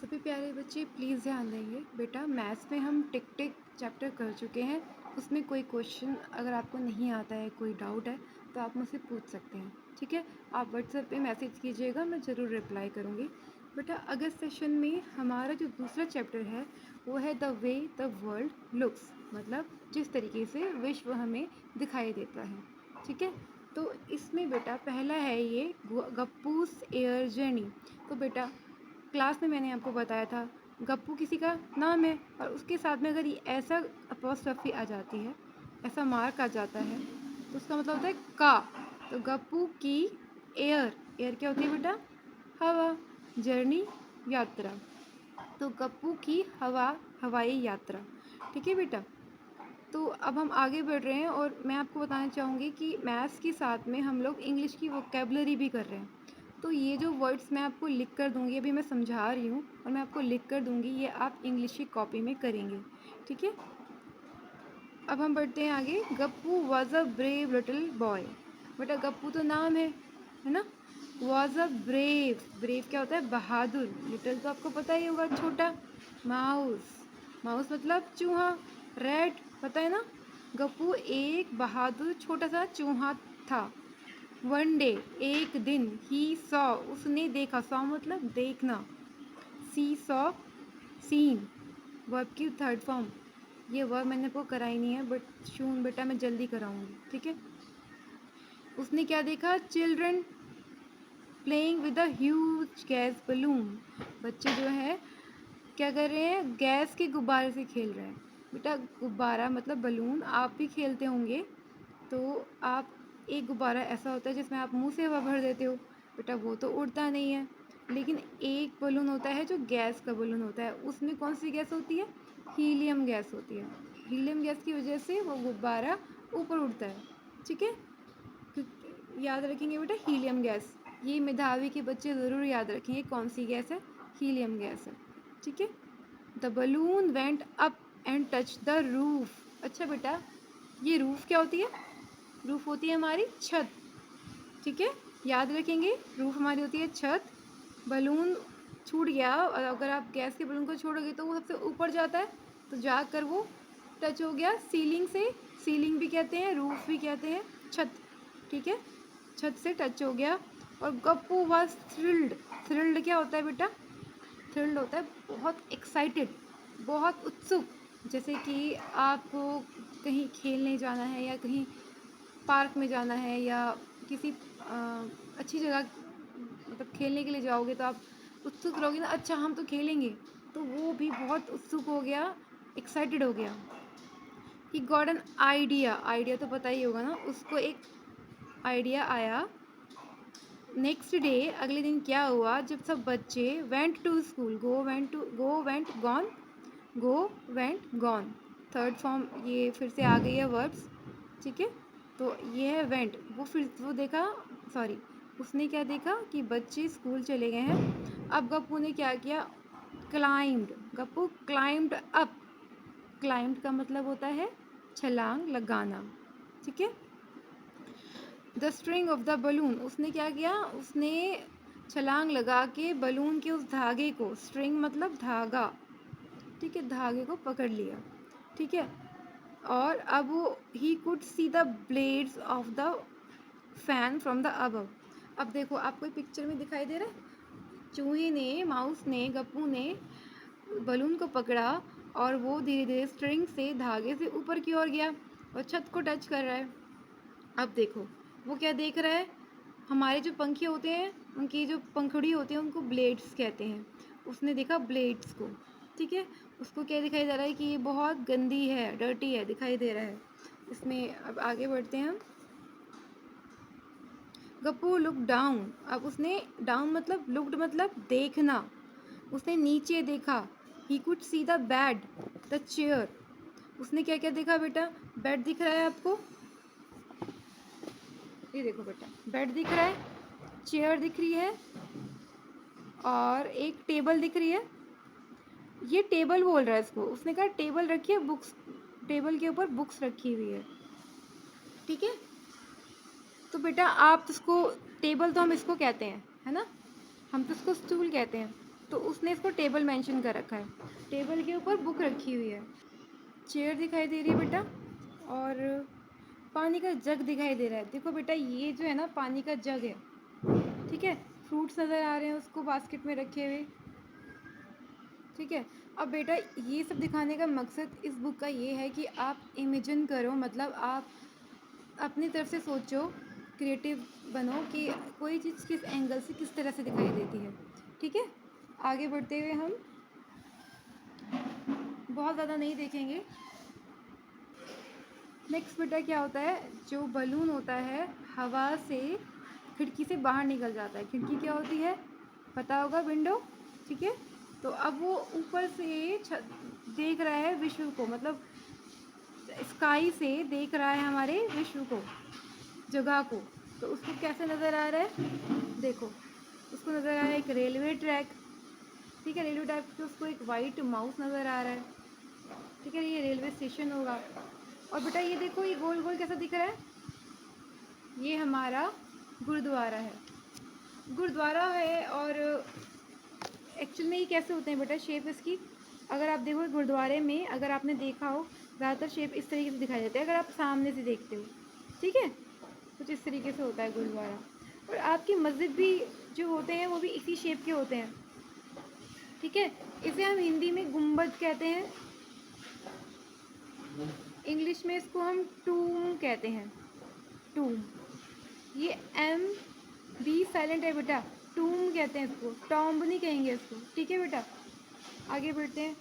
सभी प्यारे बच्चे प्लीज़ ध्यान देंगे। बेटा मैथ्स में हम टिक टिक चैप्टर कर चुके हैं। उसमें कोई क्वेश्चन अगर आपको नहीं आता है, कोई डाउट है, तो आप मुझसे पूछ सकते हैं। ठीक है, आप व्हाट्सएप पे मैसेज कीजिएगा, मैं ज़रूर रिप्लाई करूँगी। बेटा अगले सेशन में हमारा जो दूसरा चैप्टर है वो है the way the world looks, मतलब जिस तरीके से विश्व हमें दिखाई देता है। ठीक है, तो इसमें बेटा पहला है ये गप्पूस एयर जर्नी। तो बेटा क्लास में मैंने आपको बताया था गप्पू किसी का नाम है और उसके साथ में अगर ये ऐसा अपॉस्ट्रफी आ जाती है, ऐसा मार्क आ जाता है, तो उसका मतलब होता है का। तो गप्पू की एयर, एयर क्या होती है बेटा? हवा। जर्नी, यात्रा। तो गप्पू की हवा, हवाई यात्रा। ठीक है बेटा, तो अब हम आगे बढ़ रहे हैं और मैं आपको बताना चाहूँगी कि मैथ्स के साथ में हम लोग इंग्लिश की वोकेबलरी भी कर रहे हैं। तो ये जो वर्ड्स मैं आपको लिख कर दूँगी, अभी मैं समझा रही हूँ और मैं आपको लिख कर दूँगी, ये आप इंग्लिश की कॉपी में करेंगे। ठीक है, अब हम बढ़ते हैं आगे। Gappu was a brave little boy. बेटा गप्पू तो नाम है ना। वॉज अ ब्रेव, ब्रेव क्या होता है? बहादुर। लिटिल तो आपको पता ही होगा, छोटा। माउस, माउस मतलब चूहा। रेड पता है ना। गप्पू एक बहादुर छोटा सा चूहा था। वन डे, एक दिन। ही सॉ, उसने देखा। सॉ मतलब देखना। सी सॉ, सीन, वर्ब की थर्ड फॉर्म। ये वर्ब मैंने आपको कराई नहीं है, बट शून बेटा मैं जल्दी कराऊंगी। ठीक है, उसने क्या देखा? Children playing with a huge gas balloon. बच्चे जो है क्या कर रहे हैं? गैस के गुब्बारे से खेल रहे हैं। बेटा गुब्बारा मतलब बलून, आप भी खेलते होंगे। तो आप, एक गुब्बारा ऐसा होता है जिसमें आप मुंह से हवा भर देते हो। बेटा वो तो उड़ता नहीं है, लेकिन एक बलून होता है जो गैस का बलून होता है। उसमें कौन सी गैस होती है? हीलियम गैस होती है। हीलियम गैस की वजह से वो गुब्बारा ऊपर उड़ता है। ठीक है, याद रखेंगे बेटा हीलियम गैस। ये मेधावी के बच्चे ज़रूर याद रखेंगे कौन सी गैस है। हीलियम गैस है। ठीक है, the balloon went up and touch the roof. अच्छा बेटा, ये रूफ क्या होती है? रूफ होती है हमारी छत। ठीक है, याद रखेंगे, रूफ हमारी होती है छत। बलून छूट गया और अगर आप गैस के बलून को छोड़ोगे तो वो सबसे ऊपर जाता है, तो जाकर वो टच हो गया सीलिंग से। सीलिंग भी कहते हैं, रूफ भी कहते हैं, छत। ठीक है, छत से टच हो गया और गप्पू वाज थ्रिल्ड। थ्रिल्ड क्या होता है बेटा? थ्रिल्ड होता है बहुत एक्साइटेड, बहुत उत्सुक। जैसे कि आपको कहीं खेलने जाना है या कहीं पार्क में जाना है या किसी अच्छी जगह मतलब खेलने के लिए जाओगे तो आप उत्सुक रहोगे ना, अच्छा हम तो खेलेंगे। तो वो भी बहुत उत्सुक हो गया, एक्साइटेड हो गया। He got an idea, idea तो पता ही होगा ना, उसको एक आइडिया आया। नेक्स्ट डे, अगले दिन क्या हुआ? जब सब बच्चे went to school, go went gone, go went gone, third form ये फिर से आ गई है वर्ब्स। ठीक है, तो ये है वेंट। वो फिर वो देखा, सॉरी, उसने क्या देखा कि बच्चे स्कूल चले गए हैं। अब गप्पू ने क्या किया? Climbed, Gappu climbed up. Climbed का मतलब होता है छलांग लगाना। ठीक है, the string of the balloon, उसने क्या किया? उसने छलांग लगा के बलून के उस धागे को, स्ट्रिंग मतलब धागा, ठीक है, धागे को पकड़ लिया। ठीक है, और अब वो he could see the blades of the fan from the above. अब देखो, आपको पिक्चर में दिखाई दे रहा है, चूहे ने, माउस ने, गप्पू ने बलून को पकड़ा और वो धीरे धीरे स्ट्रिंग से, धागे से ऊपर की ओर गया और छत को टच कर रहा है। अब देखो वो क्या देख रहा है? हमारे जो पंखे होते हैं, उनकी जो पंखुड़ी होती है उनको ब्लेड्स कहते हैं। उसने देखा ब्लेड्स को। ठीक है, उसको क्या दिखाई दे रहा है कि ये बहुत गंदी है, डर्टी है, दिखाई दे रहा है इसमें। अब आगे बढ़ते हैं हम। गप्पू लुक डाउन, अब उसने, डाउन मतलब लुक्ड मतलब देखना, उसने नीचे देखा। He could see the bed, the chair, उसने क्या क्या देखा बेटा? बेड दिख रहा है आपको, ये देखो बेटा, बेड दिख रहा है, चेयर दिख रही है और एक टेबल दिख रही है। ये टेबल बोल रहा है इसको, उसने कहा टेबल रखी है, बुक्स, टेबल के ऊपर बुक्स रखी हुई है। ठीक है, तो बेटा आप इसको, टेबल तो हम इसको कहते हैं, है ना, हम तो इसको स्टूल कहते हैं। तो उसने इसको टेबल मेंशन कर रखा है। टेबल के ऊपर बुक रखी हुई है, चेयर दिखाई दे रही है बेटा, और पानी का जग दिखाई दे रहा है। देखो बेटा, ये जो है ना पानी का जग है, ठीक है। फ्रूट्स नज़र आ रहे हैं उसको बास्केट में रखे हुए, ठीक है। अब बेटा ये सब दिखाने का मकसद इस बुक का ये है कि आप इमेजिन करो, मतलब आप अपनी तरफ से सोचो, क्रिएटिव बनो कि कोई चीज़ किस एंगल से किस तरह से दिखाई देती है, ठीक है। आगे बढ़ते हुए हम बहुत ज़्यादा नहीं देखेंगे। नेक्स्ट बेटा क्या होता है, जो बलून होता है हवा से खिड़की से बाहर निकल जाता है। खिड़की क्या होती है पता होगा, विंडो, ठीक है। तो अब वो ऊपर से देख रहा है विश्व को, मतलब स्काई से देख रहा है हमारे विश्व को, जगह को। तो उसको कैसे नज़र आ रहा है, देखो उसको नज़र आ रहा है एक रेलवे ट्रैक, ठीक है। रेलवे ट्रैक पे उसको एक वाइट माउस नज़र आ रहा है, ठीक है। ये रेलवे स्टेशन होगा। और बेटा ये देखो, ये गोल गोल कैसा दिख रहा है, ये हमारा गुरुद्वारा है, गुरुद्वारा है। और एक्चुअल में ये कैसे होते हैं बेटा, शेप इसकी, अगर आप देखो गुरुद्वारे में, अगर आपने देखा हो ज़्यादातर शेप इस तरीके से दिखाई देते हैं अगर आप सामने से देखते हो, ठीक है। कुछ इस तरीके से होता है गुरुद्वारा। और आपकी मस्जिद भी जो होते हैं वो भी इसी शेप के होते हैं, ठीक है। इसे हम हिंदी में गुम्बद कहते हैं, इंग्लिश में इसको हम टूम कहते हैं, टूम। ये एम बी साइलेंट है बेटा, टूम कहते हैं इसको, टॉम्ब नहीं कहेंगे इसको, ठीक है बेटा। आगे बढ़ते हैं।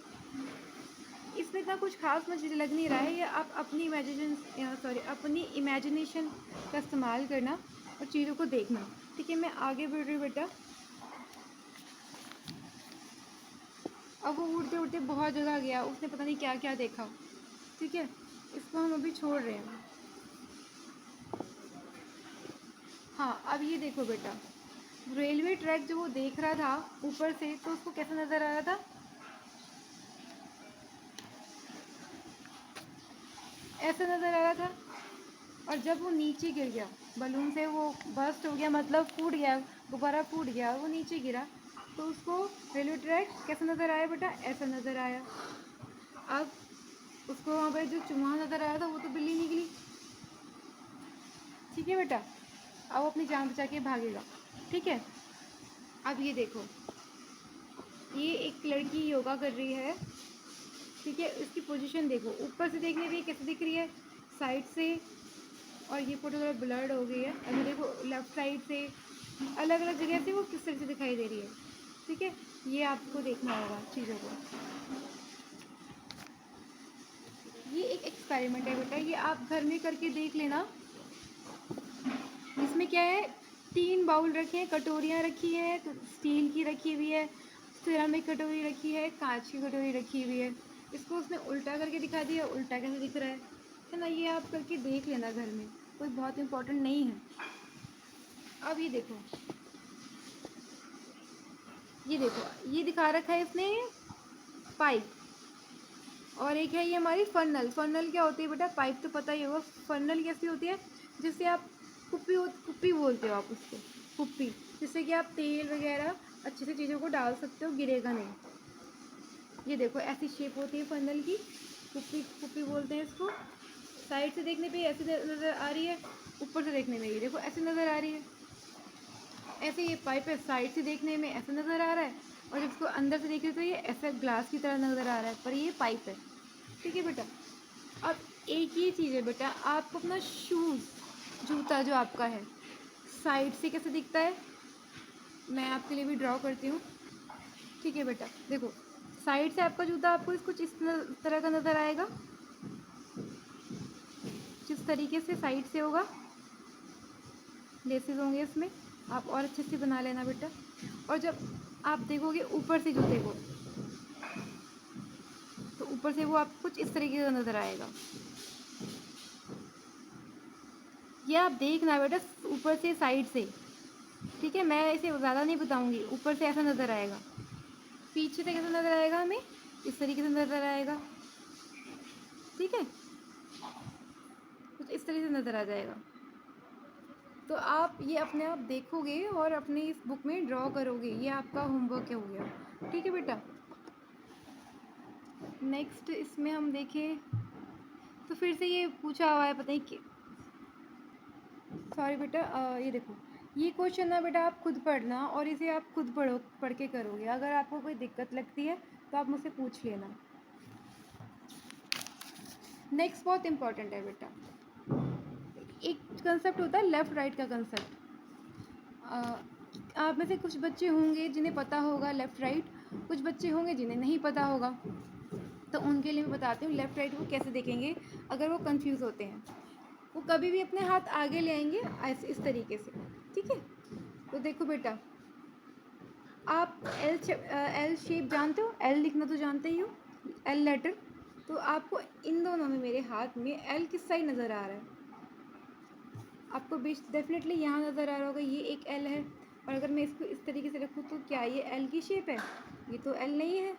इसमें इतना कुछ खास मुझे लग नहीं रहा है, ये आप अपनी इमेजिनेशन का इस्तेमाल करना और चीज़ों को देखना, ठीक है। मैं आगे बढ़ रही हूँ बेटा। अब वो उड़ते उड़ते बहुत जगह गया, उसने पता नहीं क्या क्या देखा, ठीक है। इसको हम अभी छोड़ रहे हैं। हाँ, अब ये देखो बेटा, रेलवे ट्रैक जो वो देख रहा था ऊपर से, तो उसको कैसा नज़र आ रहा था, ऐसा नज़र आ रहा था। और जब वो नीचे गिर गया, बलून से वो बर्स्ट हो गया, मतलब फूट गया, गुब्बारा फूट गया, वो नीचे गिरा, तो उसको रेलवे ट्रैक कैसा नज़र आया बेटा, ऐसा नज़र आया। अब उसको वहाँ पर जो चूहा नज़र आया था वो तो बिल्ली निकली, ठीक है बेटा। अब वो अपनी जान बचा के भागेगा, ठीक है। अब ये देखो, ये एक लड़की योगा कर रही है, ठीक है। इसकी पोजीशन देखो, ऊपर से देखने पे कैसे दिख रही है, साइड से, और ये फोटो थोड़ा ब्लर्ड हो गई है। अभी देखो लेफ़्ट साइड से, अलग अलग जगह से वो किस तरह से दिखाई दे रही है, ठीक है। ये आपको देखना होगा चीज़ों को। ये एक एक्सपेरिमेंट है बेटा, ये आप घर में करके देख लेना। इसमें क्या है, 3 बाउल रखे हैं, कटोरियाँ रखी हैं, स्टील की रखी हुई है, सिरामिक कटोरी रखी है, कांच की कटोरी रखी हुई है। इसको उसने उल्टा करके दिखा दिया, उल्टा कैसे दिख रहा है ना। ये आप करके देख लेना घर में, कोई बहुत इम्पोर्टेंट नहीं है। अब ये देखो, ये देखो, ये दिखा रखा है इसने पाइप, और एक है ये हमारी फनल। फनल क्या होती है बेटा, पाइप तो पता ही होगा। फनल कैसी होती है, जिससे आप कुप्पी बोलते हो आप उसको, कुप्पी, जिससे कि आप तेल वगैरह अच्छे से चीज़ों को डाल सकते हो, गिरेगा नहीं। ये देखो ऐसी शेप होती है फनल की, कुप्पी कुप्पी बोलते हैं इसको। साइड से देखने पे ऐसी नज़र आ रही है, ऊपर से देखने में ये देखो ऐसी नज़र आ रही है। ऐसे ये पाइप है, साइड से देखने में ऐसा नज़र आ रहा है, और जब इसको अंदर से देखें तो ये ऐसा ग्लास की तरह नज़र आ रहा है, पर ये पाइप है, ठीक है बेटा। अब एक ही चीज़ है बेटा, आपको अपना शूज़, जूता जो आपका है, साइड से कैसे दिखता है, मैं आपके लिए भी ड्रॉ करती हूँ, ठीक है बेटा। देखो साइड से आपका जूता आपको कुछ इस तरह का नज़र आएगा, जिस तरीके से साइड से होगा, लेसेस होंगे इसमें, आप और अच्छे से बना लेना बेटा। और जब आप देखोगे ऊपर से जूते को, तो ऊपर से वो आपको कुछ इस तरीके का नज़र आएगा। ये आप देखना बेटा ऊपर से साइड से, ठीक है। मैं इसे ज़्यादा नहीं बताऊंगी, ऊपर से ऐसा नज़र आएगा, पीछे से कैसा नज़र आएगा, हमें इस तरीके से नज़र आएगा, ठीक है। कुछ इस तरीके से नज़र आ जाएगा। तो आप ये अपने आप देखोगे और अपने इस बुक में ड्रॉ करोगे, ये आपका होमवर्क हो गया। ठीक है बेटा। नेक्स्ट इसमें हम देखें तो फिर से ये पूछा हुआ है, पता नहीं कि, सॉरी बेटा, ये देखो, ये क्वेश्चन ना बेटा आप खुद पढ़ना और इसे आप खुद पढ़ के करोगे। अगर आपको कोई दिक्कत लगती है तो आप मुझसे पूछ लेना। नेक्स्ट बहुत इंपॉर्टेंट है बेटा, एक कंसेप्ट होता है लेफ़्ट राइट का कंसेप्ट। आप में से कुछ बच्चे होंगे जिन्हें पता होगा लेफ़्ट राइट, कुछ बच्चे होंगे जिन्हें नहीं पता होगा। तो उनके लिए मैं बताती हूँ लेफ़्ट राइट वो कैसे देखेंगे अगर वो कंफ्यूज होते हैं। वो कभी भी अपने हाथ आगे ले आएंगे ऐसे, इस तरीके से, ठीक है। तो देखो बेटा, आप एल शेप जानते हो, एल लिखना तो जानते ही हो, एल लेटर। तो आपको इन दोनों में, मेरे हाथ में एल किस साइड नज़र आ रहा है? आपको बीच डेफिनेटली यहाँ नज़र आ रहा होगा, ये एक एल है। और अगर मैं इसको इस तरीके से रखूँ तो क्या ये एल की शेप है? ये तो एल नहीं है।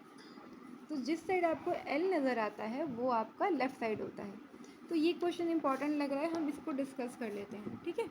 तो जिस साइड आपको एल नज़र आता है वो आपका लेफ़्ट साइड होता है। तो ये क्वेश्चन इंपॉर्टेंट लग रहा है, हम इसको डिस्कस कर लेते हैं, ठीक है।